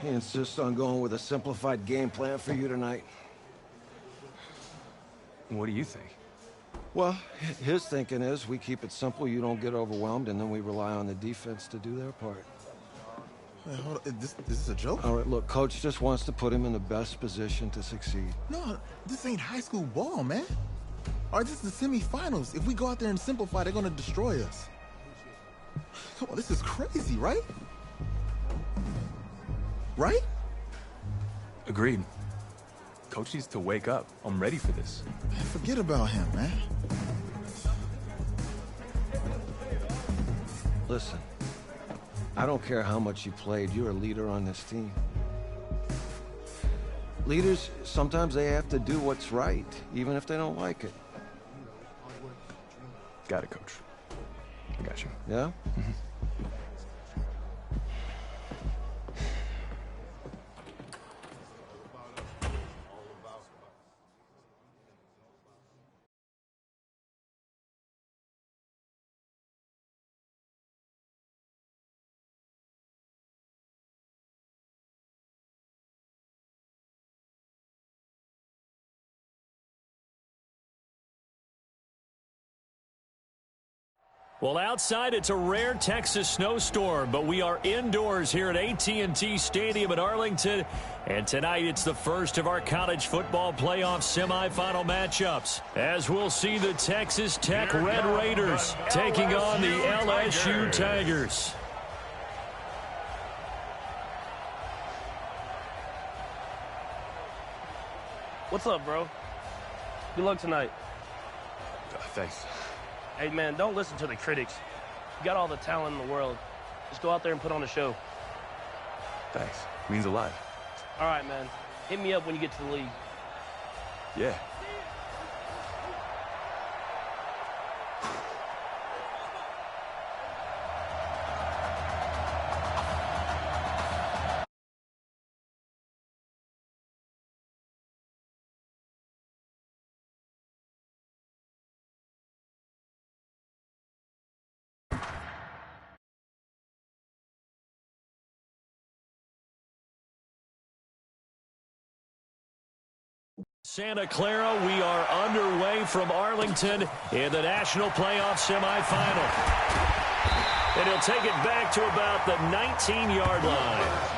He insists on going with a simplified game plan for you tonight. What do you think? Well, his thinking is we keep it simple, you don't get overwhelmed, and then we rely on the defense to do their part. Wait, hold on. This is a joke? All right, look, Coach just wants to put him in the best position to succeed. No, this ain't high school ball, man. All right, this is the semifinals. If we go out there and simplify, they're going to destroy us. Come on, this is crazy, right? Right? Agreed. Coach needs to wake up. I'm ready for this. Man, forget about him, man. Listen, I don't care how much you played, you're a leader on this team. Leaders, sometimes they have to do what's right, even if they don't like it. Got it, Coach. I got you. Yeah? Mm-hmm. Well, outside, it's a rare Texas snowstorm, but we are indoors here at AT&T Stadium in Arlington. And tonight, it's the first of our college football playoff semifinal matchups, as we'll see the Texas Tech Red Raiders taking on the LSU Tigers. What's up, bro? Good luck tonight. Thanks. Hey, man, don't listen to the critics. You got all the talent in the world. Just go out there and put on a show. Thanks. Means a lot. All right, man. Hit me up when you get to the league. Yeah. Santa Clara, we are underway from Arlington in the national playoff semifinal. And he'll take it back to about the 19-yard line.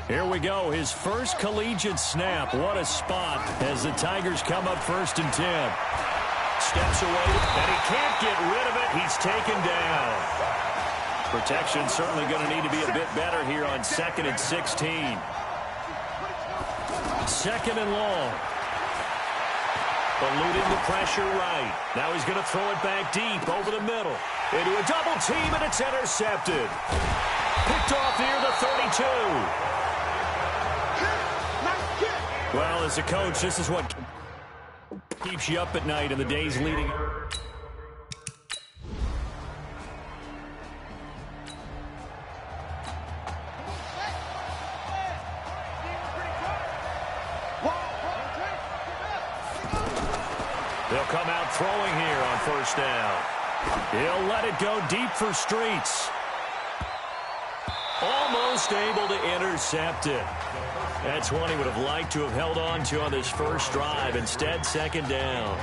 Here we go, his first collegiate snap. What a spot as the Tigers come up 1st and 10. Steps away, and he can't get rid of it. He's taken down. Protection certainly going to need to be a bit better here on 2nd and 16. 2nd and long. Eluding the pressure right. Now he's going to throw it back deep over the middle. Into a double team, and it's intercepted. Picked off near the 32. Well, as a coach, this is what keeps you up at night in the days leading. They'll come out throwing here on 1st down. He'll let it go deep for Streets. Almost able to intercept it. That's one he would have liked to have held on to on this first drive. Instead, 2nd down.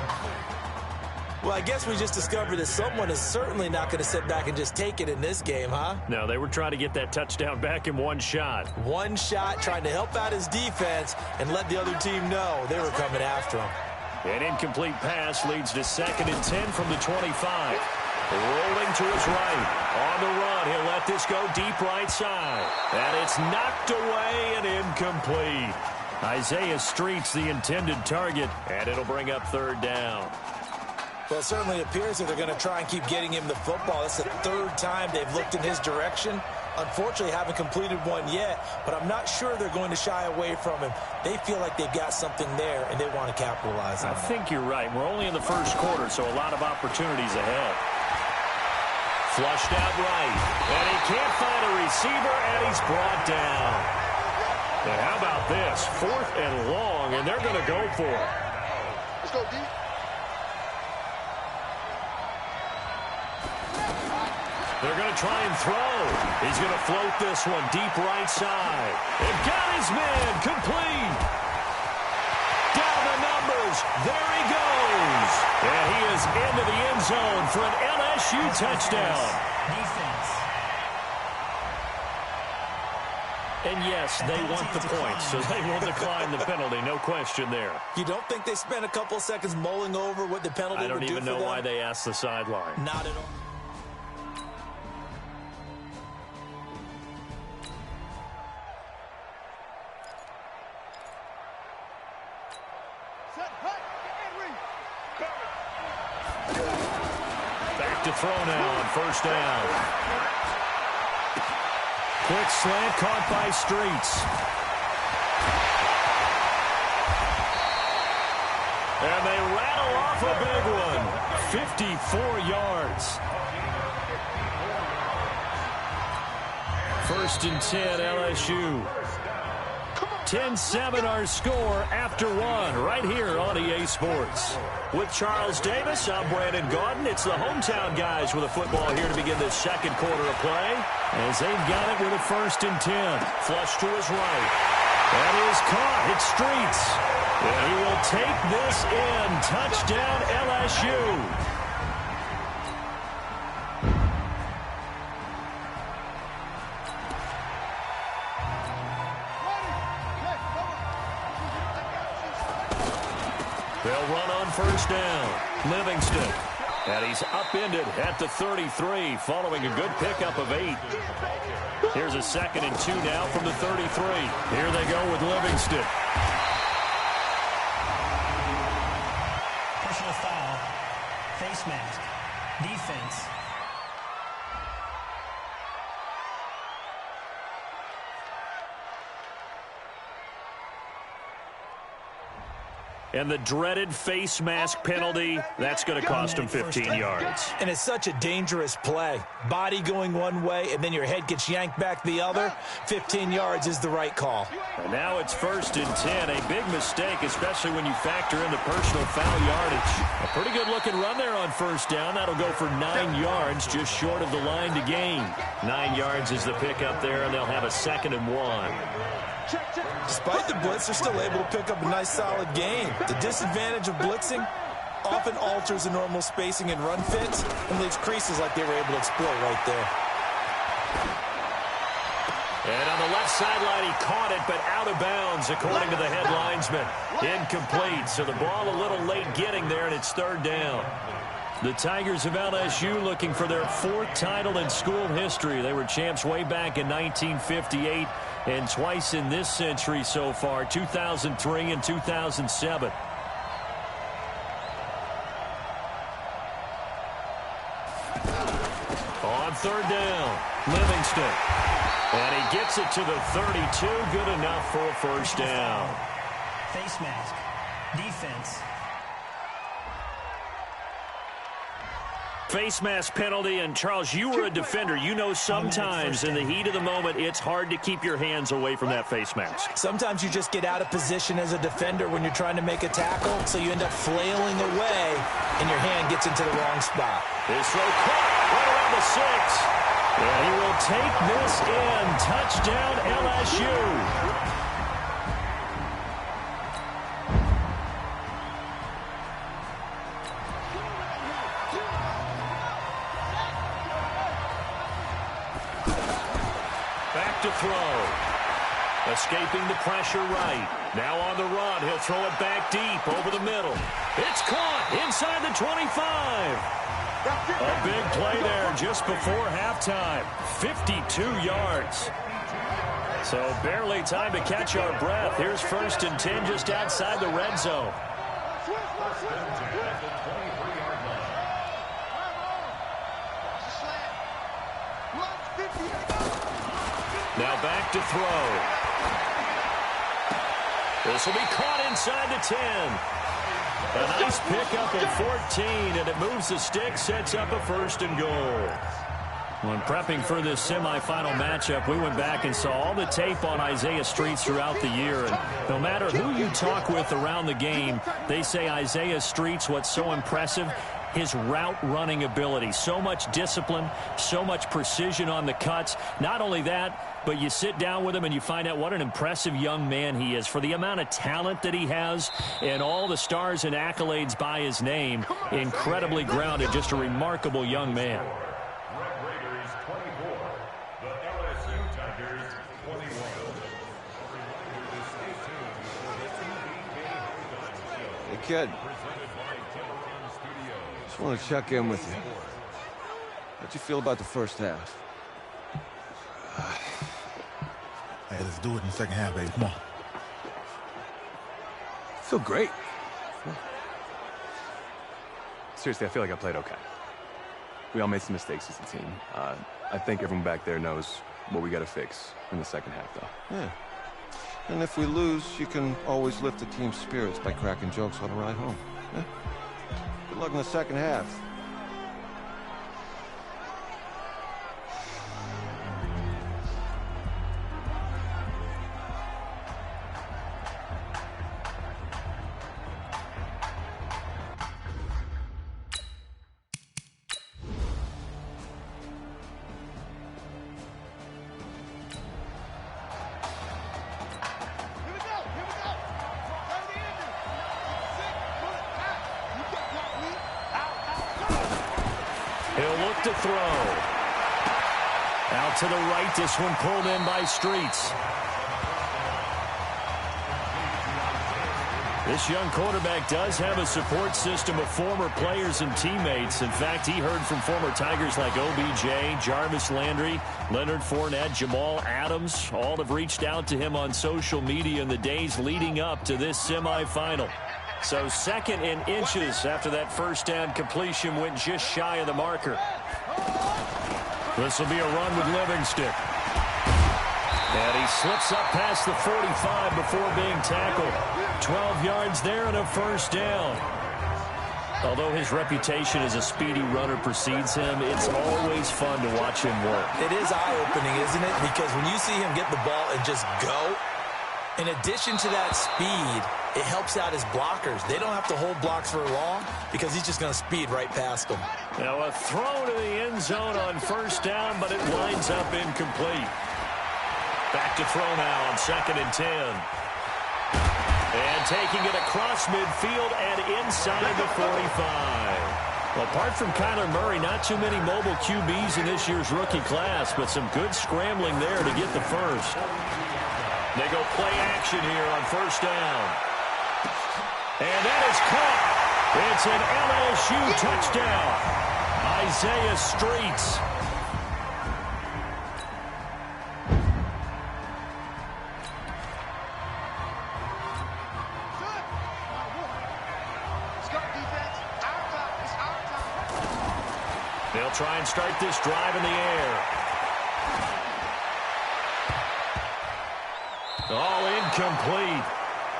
Well, I guess we just discovered that someone is certainly not going to sit back and just take it in this game, huh? No, they were trying to get that touchdown back in one shot. One shot, trying to help out his defense and let the other team know they were coming after him. An incomplete pass leads to 2nd and 10 from the 25. Rolling to his right. On the run, he'll let this go deep right side. And it's knocked away and incomplete. Isaiah Streets, the intended target, and it'll bring up 3rd down. Well, it certainly appears that they're going to try and keep getting him the football. It's the 3rd time they've looked in his direction. Unfortunately, haven't completed one yet, but I'm not sure they're going to shy away from him. They feel like they've got something there, and they want to capitalize on it. I think you're right. We're only in the 1st quarter, so a lot of opportunities ahead. Flushed out right, and he can't find a receiver, and he's brought down. And how about this? 4th and long, and they're going to go for it. Let's go deep. They're going to try and throw. He's going to float this one deep right side. And got his man complete. Down the numbers. There he goes. And he is into the end zone for an LSU touchdown. Defense. And yes, they want the points, so they will decline the penalty. No question there. You don't think they spent a couple seconds mulling over what the penalty would do for them? I don't even know why they asked the sideline. Not at all. Back to throw now on 1st down. Quick slant caught by Streets. And they rattle off a big one. 54 yards. 1st and 10, LSU. 10-7 our score after 1 right here on EA Sports. With Charles Davis, I'm Brandon Gaudin. It's the hometown guys with a football here to begin this 2nd quarter of play. As they've got it with a 1st and 10. Flush to his right. That is caught. It's Streets. And he will take this in. Touchdown LSU. They'll run on 1st down. Livingston. And he's upended at the 33 following a good pickup of 8. Here's a 2nd and 2 now from the 33. Here they go with Livingston. Personal foul. Face mask. Defense. And the dreaded face mask penalty, that's going to cost him 15 yards. And it's such a dangerous play. Body going one way, and then your head gets yanked back the other. 15 yards is the right call. And now it's 1st and 10. A big mistake, especially when you factor in the personal foul yardage. A pretty good-looking run there on 1st down. That'll go for 9 yards, just short of the line to gain. 9 yards is the pickup there, and they'll have a 2nd and 1. Despite the blitz, they're still able to pick up a nice, solid gain. The disadvantage of blitzing often alters the normal spacing and run fits and leaves creases like they were able to exploit right there. And on the left sideline, he caught it, but out of bounds, according to the head linesman. Incomplete, so the ball a little late getting there, and it's 3rd down. The Tigers of LSU looking for their 4th title in school history. They were champs way back in 1958 and twice in this century so far, 2003 and 2007. On 3rd down, Livingston. And he gets it to the 32, good enough for a 1st down. Face mask. Defense. Face mask penalty, and Charles, you were a defender. You know sometimes in the heat of the moment, it's hard to keep your hands away from that face mask. Sometimes you just get out of position as a defender when you're trying to make a tackle, so you end up flailing away, and your hand gets into the wrong spot. This throw caught right around the 6. And he will take this in. Touchdown, LSU. Back to throw. Escaping the pressure right. Now on the run. He'll throw it back deep over the middle. It's caught inside the 25. A big play there just before halftime. 52 yards. So barely time to catch our breath. Here's 1st and 10 just outside the red zone. Now back to throw. This will be caught inside the 10. A nice pickup of 14, and it moves the stick, sets up a 1st and goal. When prepping for this semifinal matchup, we went back and saw all the tape on Isaiah Streets throughout the year. And no matter who you talk with around the game, they say Isaiah Streets, what's so impressive, his route running ability. So much discipline, so much precision on the cuts. Not only that, but you sit down with him and you find out what an impressive young man he is. For the amount of talent that he has and all the stars and accolades by his name, incredibly grounded, just a remarkable young man. Hey, kid. Just want to check in with you. How'd you feel about the first half? Hey, let's do it in the second half, baby. Come on. I feel great. Seriously, I feel like I played okay. We all made some mistakes as a team. I think everyone back there knows what we got to fix in the second half, though. Yeah. And if we lose, you can always lift the team's spirits by cracking jokes on the ride home. Yeah? Good luck in the second half. He'll look to throw. Out to the right, this one pulled in by Streets. This young quarterback does have a support system of former players and teammates. In fact, he heard from former Tigers like OBJ, Jarvis Landry, Leonard Fournette, Jamal Adams. All have reached out to him on social media in the days leading up to this semifinal. So second in inches after that first down completion went just shy of the marker. This will be a run with Livingston. And he slips up past the 45 before being tackled. 12 yards there and a first down. Although his reputation as a speedy runner precedes him, it's always fun to watch him work. It is eye-opening, isn't it? Because when you see him get the ball and just go, in addition to that speed, it helps out his blockers. They don't have to hold blocks for long because he's just going to speed right past them. Now a throw to the end zone on first down, but it winds up incomplete. Back to throw now on 2nd and 10. And taking it across midfield and inside the 45. Well, apart from Kyler Murray, not too many mobile QBs in this year's rookie class, but some good scrambling there to get the first. They go play action here on first down. And that is caught. It's an LSU touchdown. Isaiah Streets. They'll try and start this drive in the air. All incomplete.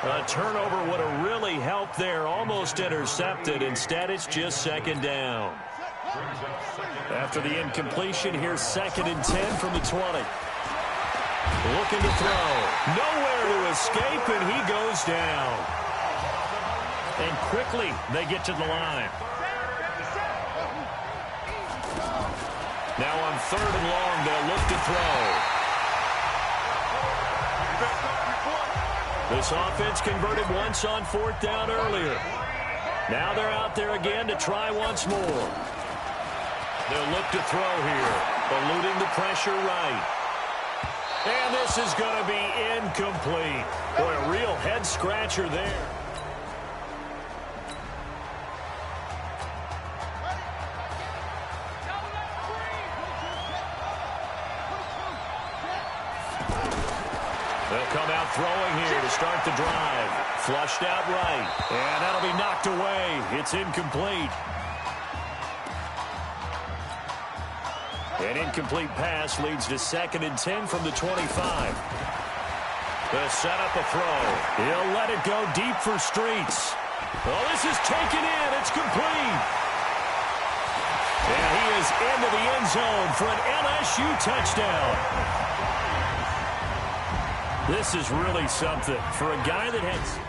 A turnover would have really helped there. Almost intercepted. Instead, it's just 2nd down. After the incompletion, here's 2nd and 10 from the 20. Looking to throw. Nowhere to escape, and he goes down. And quickly, they get to the line. Now on 3rd and long, they'll look to throw. This offense converted once on 4th down earlier. Now they're out there again to try once more. They'll look to throw here, eluding the pressure right. And this is going to be incomplete. Boy, a real head-scratcher there. They'll come out throwing here to start the drive. Flushed out right. And that'll be knocked away. It's incomplete. An incomplete pass leads to 2nd and 10 from the 25. They'll set up a throw. He'll let it go deep for Streets. Well, this is taken in. It's complete. And he is into the end zone for an LSU touchdown. This is really something for a guy that has...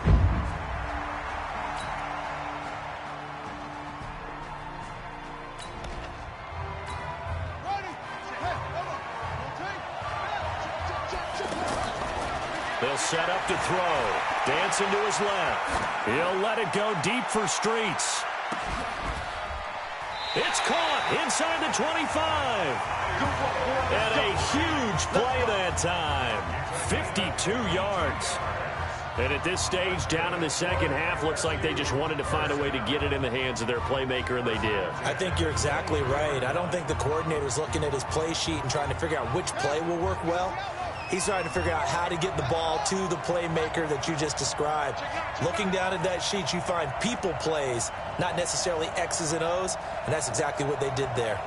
They'll set up to throw. Dancing to his left. He'll let it go deep for Streets. It's caught inside the 25. And a huge play that time. 52 yards. And at this stage, down in the second half, looks like they just wanted to find a way to get it in the hands of their playmaker, and they did. I think you're exactly right. I don't think the coordinator's looking at his play sheet and trying to figure out which play will work well. He's trying to figure out how to get the ball to the playmaker that you just described. Looking down at that sheet, you find people plays, not necessarily X's and O's, and that's exactly what they did there.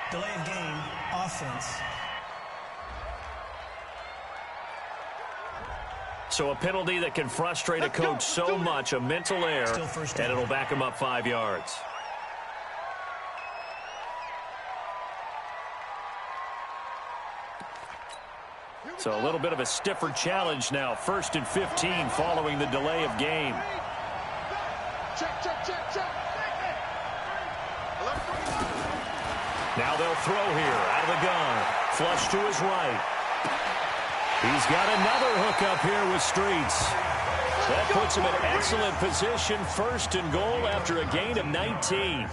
Delay of game, offense. So a penalty that can frustrate a coach so much, a mental error, and it'll back him up 5 yards. So a little bit of a stiffer challenge now. 1st and 15 following the delay of game. Now they'll throw here out of the gun. Flush to his right. He's got another hook up here with Streets. That puts him in excellent position, 1st and goal after a gain of 19.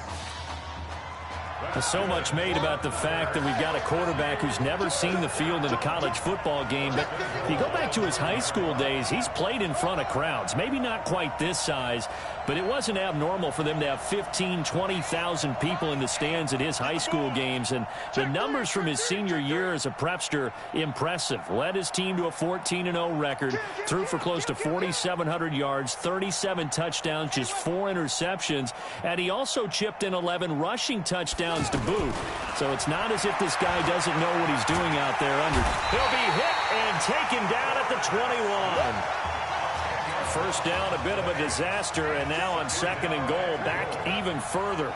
So much made about the fact that we've got a quarterback who's never seen the field in a college football game. But if you go back to his high school days, he's played in front of crowds. Maybe not quite this size, but it wasn't abnormal for them to have 15,000, 20,000 people in the stands at his high school games. And the numbers from his senior year as a prepster, impressive. Led his team to a 14-0 record, threw for close to 4,700 yards, 37 touchdowns, just 4 interceptions. And he also chipped in 11 rushing touchdowns to boot. So it's not as if this guy doesn't know what he's doing out there under. He'll be hit and taken down at the 21. First down, a bit of a disaster, and now on 2nd and goal, back even further.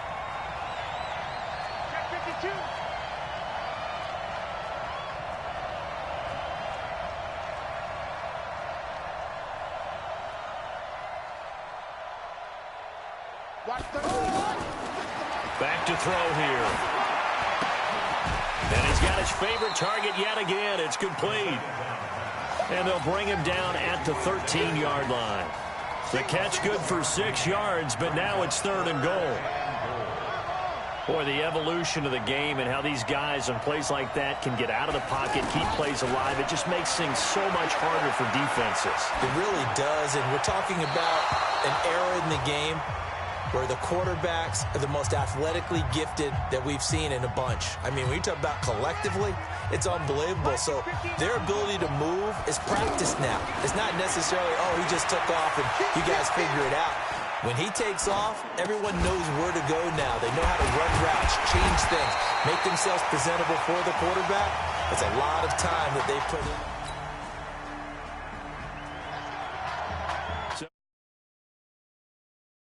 Back to throw here. And he's got his favorite target yet again. It's complete. And they'll bring him down at the 13-yard line. The catch good for 6 yards, but now it's 3rd and goal. Boy, the evolution of the game and how these guys on plays like that can get out of the pocket, keep plays alive, it just makes things so much harder for defenses. It really does, and we're talking about an era in the game where the quarterbacks are the most athletically gifted that we've seen in a bunch. I mean, when you talk about collectively, it's unbelievable. So their ability to move is practiced now. It's not necessarily, oh, he just took off and you guys figure it out. When he takes off, everyone knows where to go now. They know how to run routes, change things, make themselves presentable for the quarterback. It's a lot of time that they put in.